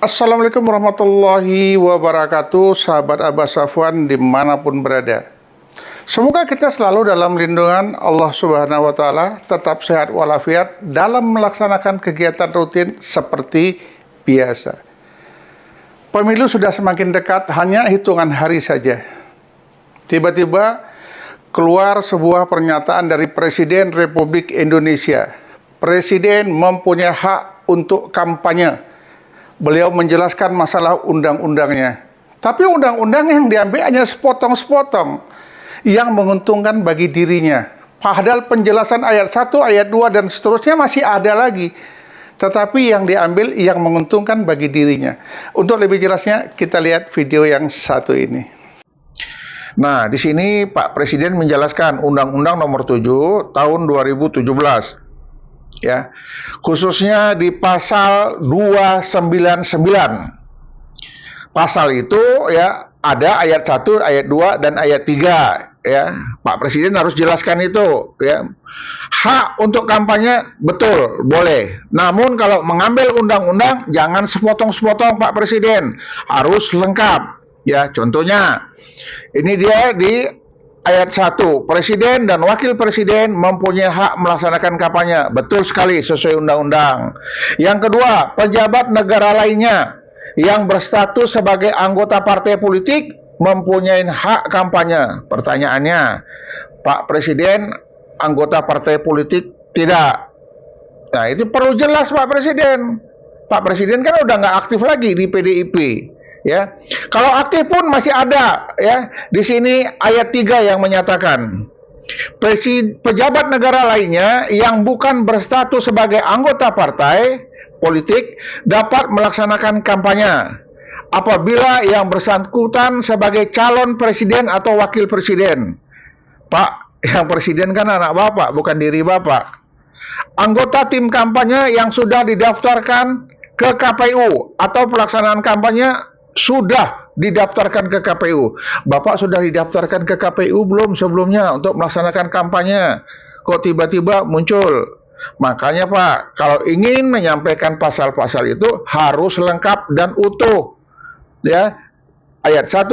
Assalamualaikum warahmatullahi wabarakatuh, sahabat Abah Safwan dimanapun berada. Semoga kita selalu dalam lindungan Allah Subhanahu wa Ta'ala, tetap sehat walafiat dalam melaksanakan kegiatan rutin seperti biasa. Pemilu sudah semakin dekat, hanya hitungan hari saja. Tiba-tiba keluar sebuah pernyataan dari Presiden Republik Indonesia. Presiden mempunyai hak untuk kampanye. Beliau menjelaskan masalah undang-undangnya. Tapi undang-undang yang diambil hanya sepotong-sepotong yang menguntungkan bagi dirinya. Padahal penjelasan ayat 1, ayat 2, dan seterusnya masih ada lagi. Tetapi yang diambil yang menguntungkan bagi dirinya. Untuk lebih jelasnya, kita lihat video yang satu ini. Nah, di sini Pak Presiden menjelaskan Undang-Undang Nomor 7 Tahun 2017. Ya, khususnya di pasal 299. Pasal itu ya ada ayat 1, ayat 2 dan ayat 3 ya. Pak Presiden harus jelaskan itu ya. Hak untuk kampanye betul, boleh. Namun kalau mengambil undang-undang jangan sepotong-sepotong Pak Presiden, harus lengkap. Ya, contohnya ini dia di ayat 1, Presiden dan Wakil Presiden mempunyai hak melaksanakan kampanye. Betul sekali, sesuai undang-undang. Yang kedua, pejabat negara lainnya yang berstatus sebagai anggota partai politik mempunyai hak kampanye. Pertanyaannya, Pak Presiden anggota partai politik tidak? Nah, itu perlu jelas Pak Presiden. Pak Presiden kan udah nggak aktif lagi di PDIP. Ya, kalau aktif pun masih ada ya. Di sini ayat 3 yang menyatakan pejabat negara lainnya yang bukan berstatus sebagai anggota partai politik dapat melaksanakan kampanye apabila yang bersangkutan sebagai calon presiden atau wakil presiden. Pak, yang presiden kan anak Bapak, bukan diri Bapak. Anggota tim kampanye yang sudah didaftarkan ke KPU atau pelaksanaan kampanye sudah didaftarkan ke KPU. Bapak sudah didaftarkan ke KPU belum sebelumnya untuk melaksanakan kampanye? Kok tiba-tiba muncul? Makanya Pak, kalau ingin menyampaikan pasal-pasal itu harus lengkap dan utuh. Ya, ayat 1,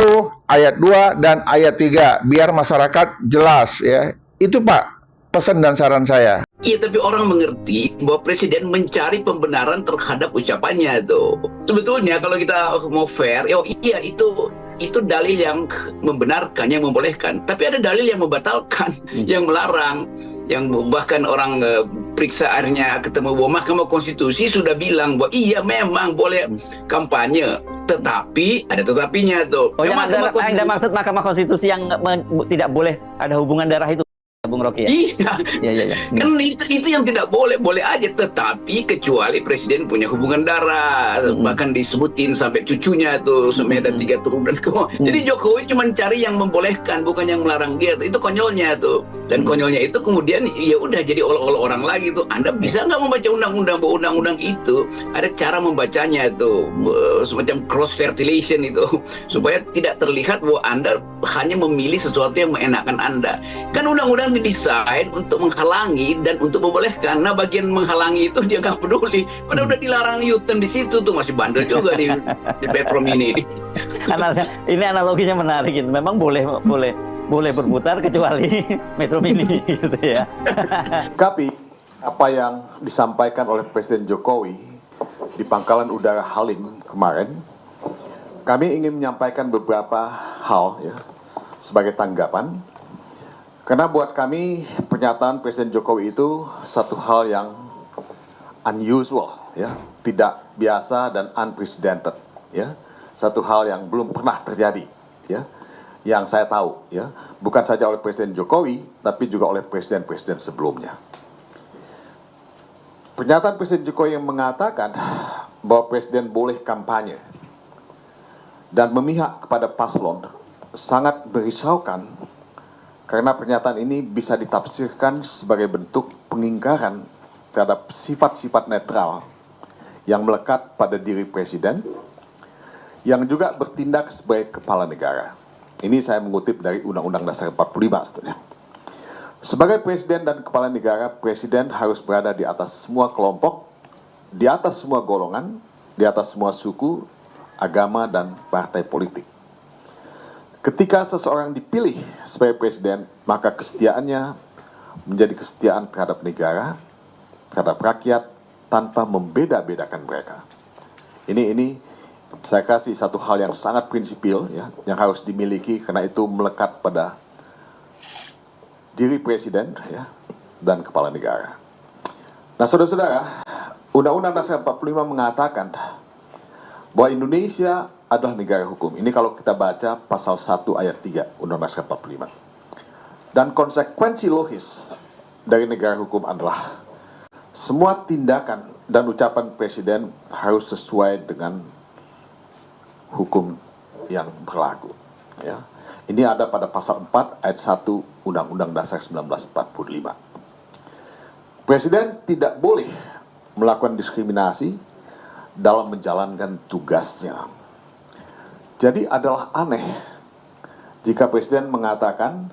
ayat 2, dan ayat 3 biar masyarakat jelas ya. Itu Pak, pesan dan saran saya. Iya, tapi orang mengerti bahwa Presiden mencari pembenaran terhadap ucapannya itu. Sebetulnya kalau kita mau fair, iya itu dalil yang membenarkan, yang membolehkan. Tapi ada dalil yang membatalkan, yang melarang, yang bahkan orang periksa akhirnya ketemu bahwa Mahkamah Konstitusi sudah bilang bahwa iya memang boleh kampanye, tetapi ada tetapinya tuh. Oh, yang ada maksud Mahkamah Konstitusi yang tidak boleh ada hubungan darah itu, Bung Rocky ya? Iya. Kan itu yang tidak boleh aja, tetapi kecuali Presiden punya hubungan darah, bahkan disebutin sampai cucunya tuh, sampai ada 3 turunan. Jadi Jokowi cuma cari yang membolehkan, bukan yang melarang dia tuh. Itu konyolnya tuh. Dan konyolnya itu kemudian ya udah jadi olok-olok orang lagi tuh. Anda bisa nggak membaca undang-undang itu? Ada cara membacanya tuh, semacam cross fertilization itu, supaya tidak terlihat bahwa Anda hanya memilih sesuatu yang mengenakan Anda. Kan undang-undang didesain untuk menghalangi dan untuk membolehkan. Nah, bagian menghalangi itu dia nggak peduli. Padahal udah dilarang Newton di situ tuh, masih bandel juga di Petrom ini. Ini analoginya menarik gitu. Memang boleh berputar kecuali Metro Mini gitu ya. Tapi apa yang disampaikan oleh Presiden Jokowi di Pangkalan Udara Halim kemarin, kami ingin menyampaikan beberapa hal ya sebagai tanggapan. Karena buat kami pernyataan Presiden Jokowi itu satu hal yang unusual ya, tidak biasa dan unprecedented ya. Satu hal yang belum pernah terjadi ya. Yang saya tahu ya, bukan saja oleh Presiden Jokowi tapi juga oleh presiden-presiden sebelumnya. Pernyataan Presiden Jokowi yang mengatakan bahwa presiden boleh kampanye dan memihak kepada paslon sangat merisaukan, karena pernyataan ini bisa ditafsirkan sebagai bentuk pengingkaran terhadap sifat-sifat netral yang melekat pada diri presiden, yang juga bertindak sebagai kepala negara. Ini saya mengutip dari Undang-Undang Dasar 45 sebetulnya. Sebagai presiden dan kepala negara, presiden harus berada di atas semua kelompok, di atas semua golongan, di atas semua suku, agama, dan partai politik. Ketika seseorang dipilih sebagai presiden, maka kesetiaannya menjadi kesetiaan terhadap negara, terhadap rakyat, tanpa membeda-bedakan mereka. Ini saya kasih satu hal yang sangat prinsipil, ya, yang harus dimiliki karena itu melekat pada diri presiden, ya, dan kepala negara. Nah, saudara-saudara, Undang-Undang Dasar 45 mengatakan bahwa Indonesia adalah negara hukum. Ini kalau kita baca pasal 1 ayat 3 Undang-Undang Dasar 45. Dan konsekuensi logis dari negara hukum adalah semua tindakan dan ucapan presiden harus sesuai dengan hukum yang berlaku. Ya. Ini ada pada pasal 4 ayat 1 Undang-Undang Dasar 1945. Presiden tidak boleh melakukan diskriminasi dalam menjalankan tugasnya. Jadi adalah aneh jika presiden mengatakan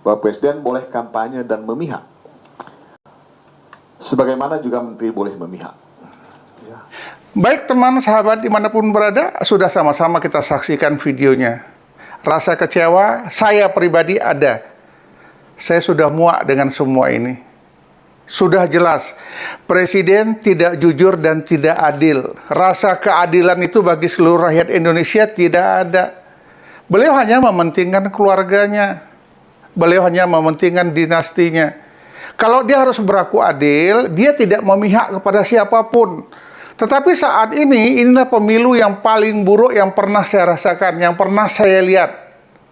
bahwa presiden boleh kampanye dan memihak. Sebagaimana juga menteri boleh memihak. Baik teman sahabat dimanapun berada, sudah sama-sama kita saksikan videonya. Rasa kecewa saya pribadi ada. Saya sudah muak dengan semua ini. Sudah jelas, presiden tidak jujur dan tidak adil. Rasa keadilan itu bagi seluruh rakyat Indonesia tidak ada. Beliau hanya mementingkan keluarganya. Beliau hanya mementingkan dinastinya. Kalau dia harus berlaku adil, dia tidak memihak kepada siapapun. Tetapi saat ini, inilah pemilu yang paling buruk yang pernah saya rasakan, yang pernah saya lihat.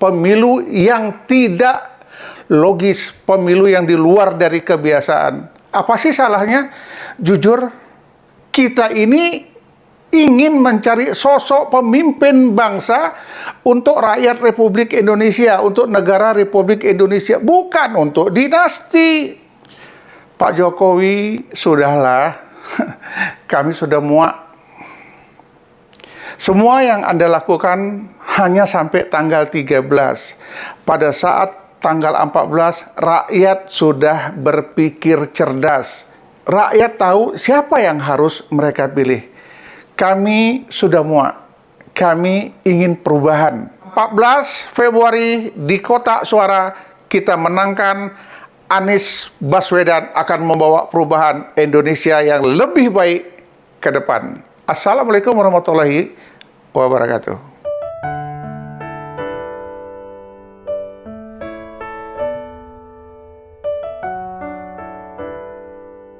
Pemilu yang tidak logis, pemilu yang di luar dari kebiasaan. Apa sih salahnya? Jujur, kita ini ingin mencari sosok pemimpin bangsa untuk rakyat Republik Indonesia, untuk negara Republik Indonesia, bukan untuk dinasti. Pak Jokowi, sudahlah, kami sudah muak. Semua yang Anda lakukan hanya sampai tanggal 13. Pada saat tanggal 14, rakyat sudah berpikir cerdas. Rakyat tahu siapa yang harus mereka pilih. Kami sudah muak. Kami ingin perubahan. 14 Februari di kotak suara kita menangkan Anies Baswedan akan membawa perubahan Indonesia yang lebih baik ke depan. Assalamualaikum warahmatullahi wabarakatuh.